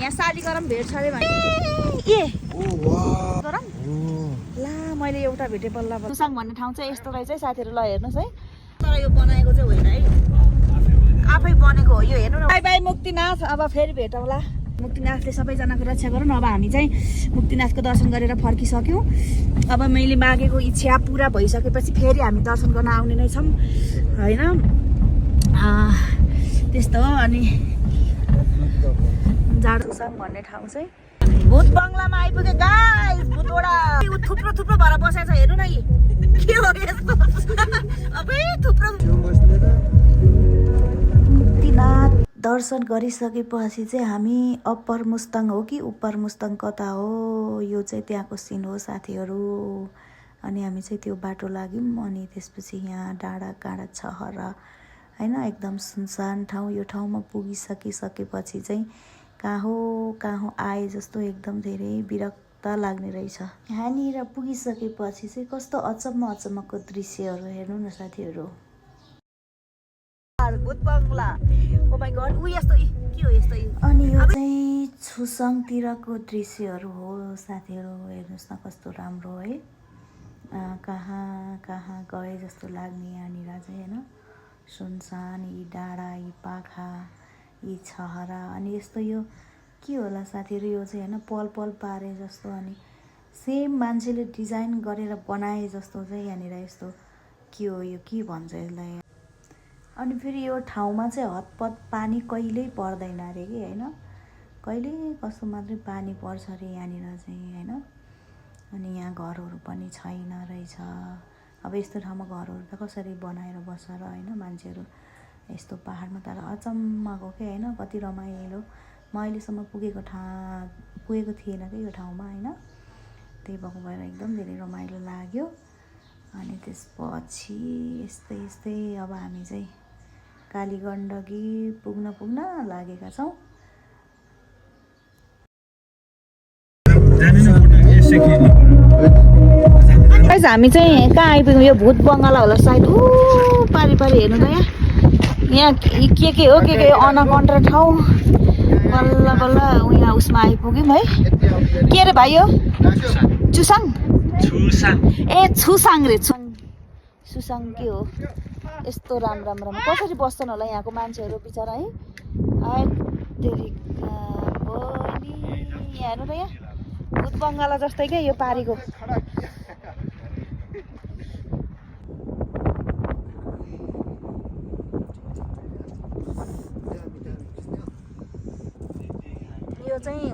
यहाँ शालिग्राम भेट्छ अरे भने ए गरम ला मैले एउटा भेटे बल्ल सुसाङ भन्ने ठाउँ चाहिँ यस्तो रहेछ है साथीहरू ल हेर्नुहोस् है तर यो बनाएको चाहिँ होइन है आफै बनेको हो यो हेर्नु न बाई बाई मुक्तिनाथ अब फेरि भेटौँला मुक्तिनाथले सबैजनाको रक्षा गरौँ अब हामी चाहिँ मुक्तिनाथको दर्शन गरेर फर्किसक्यौँ अब मैले मागेको इच्छा पुरा भइसकेपछि फेरि हामी दर्शन गर्न आउने नै छौँ होइन त्यस्तो हो अनि जाडो सुसाङ भन्ने ठाउँ चाहिँ भूत बङ्गलामा आइपुगे गाइस भूतवडा थुप्रो थुप्रो भएर बसेको छ हेर्नु न यी के हो यस्तो अबै थुप्रो मुक्तिनाथ दर्शन गरिसकेपछि चाहिँ हामी अप्पर मुस्ताङ हो कि उप्पर मुस्ताङ कता हो यो चाहिँ त्यहाँको सिन हो साथीहरू अनि हामी चाहिँ त्यो बाटो लाग्यौँ अनि त्यसपछि यहाँ डाँडा काँडा छहरा होइन एकदम सुनसान ठाउँ यो ठाउँमा पुगिसकेपछि चाहिँ कहाँ आए जस्तो एकदम धेरै विरक्त लाग्ने रहेछ यहाँनिर पुगिसकेपछि चाहिँ कस्तो अचम्मको दृश्यहरू हेर्नु न साथीहरू भूत बङ्गला ओ माय गॉड उ यस्तो के हो यस्तो अनि यो चाहिँ छुसाङतिरको दृश्यहरू हो साथीहरू हेर्नुहोस् न कस्तो राम्रो है कहाँ गए जस्तो लाग्ने यहाँनिर चाहिँ होइन सुनसान यी डाँडा यी पाखा यी छहरा अनि यस्तो यो के होला साथीहरू यो चाहिँ होइन पल पल पारे जस्तो अनि सेम मान्छेले डिजाइन गरेर बनाए जस्तो चाहिँ यहाँनिर यस्तो के हो यो के भन्छ यसलाई अनि फेरि यो ठाउँमा चाहिँ हतपत पानी कहिल्यै पर्दैन अरे कि होइन कहिले कस्तो मात्रै पानी पर्छ अरे यहाँनिर चाहिँ होइन अनि यहाँ घरहरू पनि छैन रहेछ अब यस्तो ठाउँमा घरहरू त कसरी बनाएर बस्छ र होइन मान्छेहरू यस्तो पहाडमा तर अचम्मको के होइन कति रमाइलो म अहिलेसम्म पुगेको थिएन कि यो ठाउँमा होइन त्यही भएको भएर एकदम धेरै रमाइलो लाग्यो अनि त्यसपछि यस्तै अब हामी चाहिँ कालीगण्डकी पुग्न लागेका छौँ हामी चाहिँ कहाँ आइपुग्यौँ यो भूत बङ्गला होला सायद पारी हेर्नु त यहाँ के हो अनकन्ट्रा ठाउँ बल्ल यहाँ उसमा आइपुग्यौँ है के अरे भाइ हो छुसाङ ए छुसाङ रे सुसाङ के हो यस्तो राम्रो कसरी बस्छन् होला यहाँको मान्छेहरू बिचरा है हेर्नु त यहाँ भूत बङ्गला जस्तै क्या यो पारीको यो चाहिँ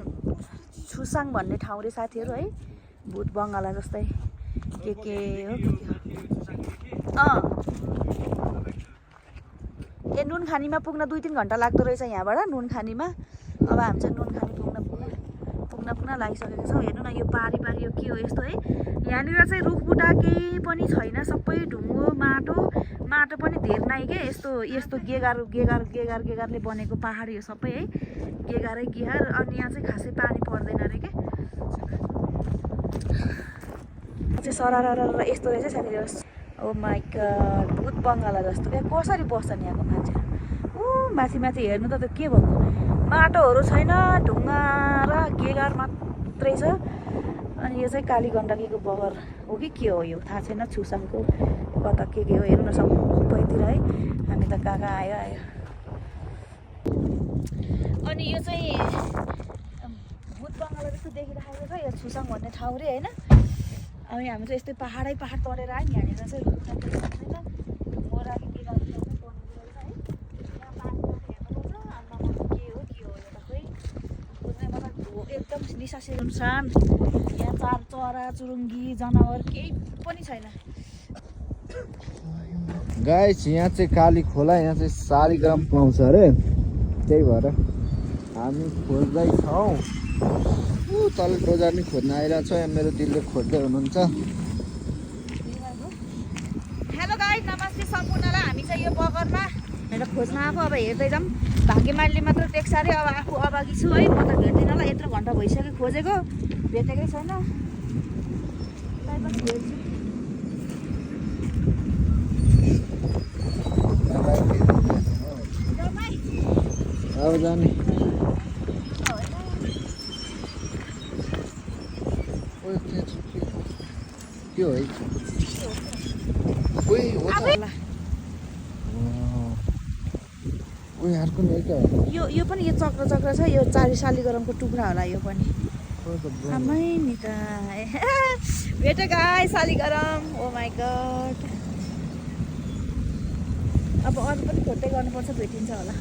छुसाङ भन्ने ठाउँ रे साथीहरू है भूत बङ्गला जस्तै के हो ए नुनखानीमा पुग्न 2-3 घन्टा लाग्दो रहेछ यहाँबाट नुनखानीमा अब हामी चाहिँ नुनखानी पुग्न लागिसकेको छौँ हेर्नु न यो पारी यो के हो यस्तो है यहाँनिर चाहिँ रुखबुटा केही पनि छैन सबै ढुङ्गो माटो पनि धेर नै के यस्तो गेगारले बनेको पहाड यो सबै है गेगार अनि यहाँ चाहिँ खासै पानी पर्दैन अरे के चाहिँ सरारा यस्तो रहेछ साथीहरू ओ माइ गॉड भूत बङ्गला जस्तो क्या कसरी बस्छन् यहाँको मान्छेहरू माथि हेर्नु त के भएको माटोहरू छैन ढुङ्गा र गेगार मात्रै छ अनि यो चाहिँ कालीगण्डकीको बगर हो कि के हो यो थाहा छैन छुसाङको कता के हो हेर्नु न सबैतिर है हामी त कहाँ आयो अनि यो चाहिँ भूत बङ्गला जस्तो देखिरहेको छ यो छुसाङ भन्ने ठाउँ रे होइन अनि हामी चाहिँ यस्तै पहाड तरेर आयौँ यहाँनिर चाहिँ रुखपातहरू छैन मोराली के गर्नु है यहाँ पानीमा हेर्नुपर्छ अन्त के हो यो सबै बुझ्ने मतलब एकदम निसासी सुनसान यहाँ चरा चुरुङ्गी जनावर केही पनि छैन गाइस यहाँ चाहिँ काली खोला यहाँ चाहिँ शालिग्राम पाउँछ अरे त्यही भएर हामी खोज्दैछौँ तल बजार नि खोज्न आइरहेको छ यहाँ मेरो दिलले खोज्दै हुनुहुन्छ हेलो गाइस नमस्ते सम्पूर्णलाई हामी चाहिँ यो बगरमा हेरेर खोज्न आएको अब हेर्दै जाऊँ भाग्यमानले मात्र देख्छ अरे अब आफू अभागी छु है म त भेट्दिनँ होला यत्रो घन्टा भइसक्यो खोजेको भेटेकै छैन अब जाने यो है ओइ हो त ल ओइ अर्को नै क्या यो पनि यो चक्र चक्र छ यो शालिग्रामको टुक्रा होला यो पनि आमै निकाय भेटे गाई शालिग्राम ओ माई गड अब अरू पनि खोज्दै गर्नुपर्छ भेटिन्छ होला